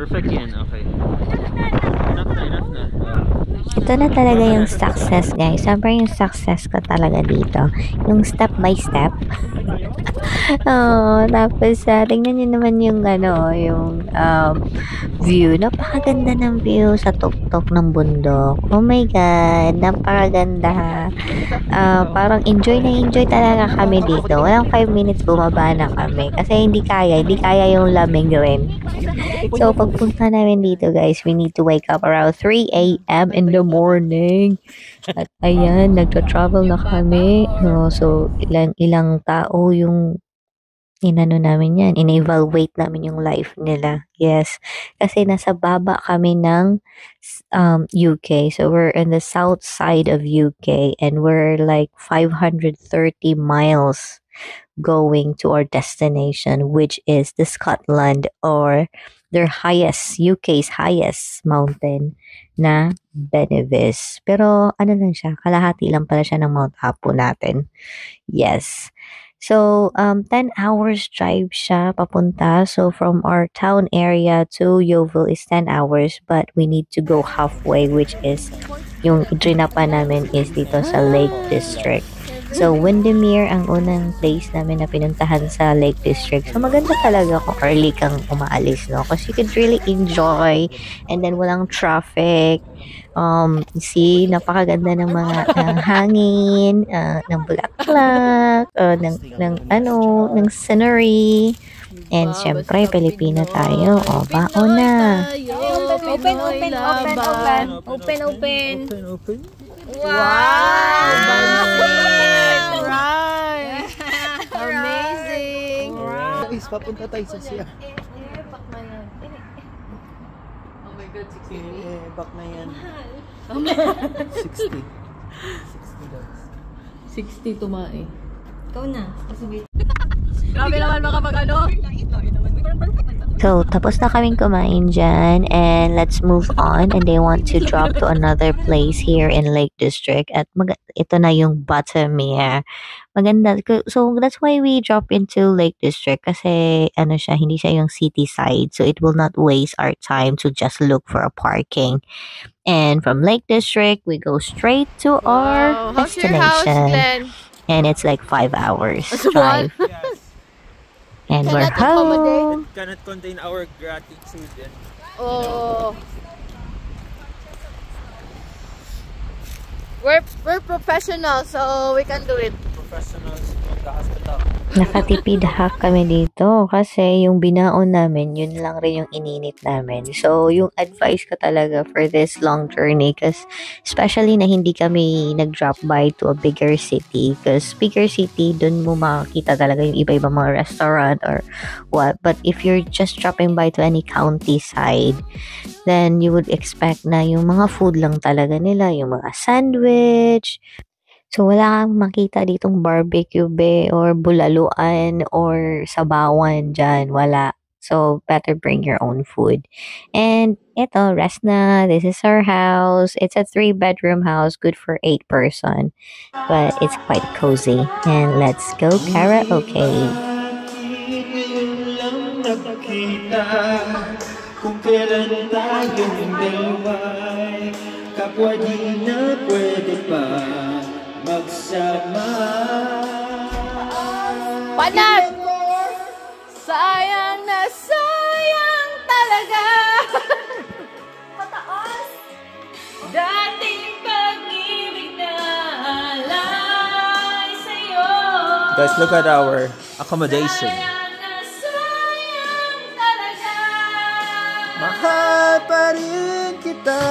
Perfect yan, okay. Enough na. Ito na talaga yung success, guys. Sobrang yung success ko talaga dito. Yung step by step. Oo, tapos tingnan niyo naman yung ano, yung view. Napakaganda ng view sa tuktok ng bundok. Oh my God, napakaganda. Parang enjoy talaga kami dito. Walang 5 minutes bumaba na kami kasi hindi kaya yung lamig rin. So, pagpunta namin dito, guys, we need to wake up around 3 a.m. in the morning. At ayan, nagtra-travel na kami. No, so, ilang tao yung inano namin yan, in-evaluate namin yung life nila. Yes. Kasi nasa baba kami ng UK. So, we're in the south side of UK and we're like 530 miles going to our destination, which is the Scotland or their UK's highest mountain na Benevis. Pero ano lang siya, kalahati lang pala siya ng Mount Apo natin. Yes. So, 10 hours drive siya papunta. So, from our town area to Yeovil is 10 hours, but we need to go halfway, which is yung trinapa namin is dito sa Lake District. So, Windermere ang unang place namin na pinuntahan sa Lake District. So, maganda talaga kung early kang umaalis, no? Because you could really enjoy and then walang traffic. See, napakaganda ng mga hangin, ng bulaklak, ng scenery. And syempre, Pilipino tayo. O, baon na. Open. Wow! Right! Amazing! Guys, papunta tayo sa siya. Oh my God, 60. Back na yan. 60. 60 guys. 60 tumae. Ikaw na. Grabe naman makapag-ano? So, tapos na kaming kumain dyan and let's move on and they want to drop to another place here in Lake District at ito na yung Buttermere. Maganda. So, that's why we drop into Lake District kasi ano siya, hindi siya yung city side. So, it will not waste our time to just look for a parking. And from Lake District, we go straight to our How's your house, destination. Glenn? And it's like 5 hours What? drive. Yes. And we're Cannot accommodate? home. It cannot contain our gratitude and Oh. We're professionals, so we can do it. professionals magka-hospital. Nakatipid hack kami dito kasi yung binaon namin, yun lang rin yung ininit namin. So, yung advice ko talaga for this long journey kasi especially na hindi kami nag-drop by to a bigger city because bigger city, dun mo makakita talaga yung iba-ibang mga restaurant or what. But if you're just dropping by to any county side, then you would expect na yung mga food lang talaga nila, yung mga sandwich. So, wala kang makita ditong barbecue be or bulaluan or sabawan dyan. Wala. So, better bring your own food. And ito, rest na. This is our house. It's a 3-bedroom house, good for 8 person. But it's quite cozy. And let's go karaoke. Kung kailan tayong dalawa'y kapwa di na pwede pa magsama. Panat! Sayang na sayang talaga. Pataas! Dating pag-ibig na alay sa'yo. Guys, look at our accommodation. Sayang na sayang talaga. Mahal pa rin kita.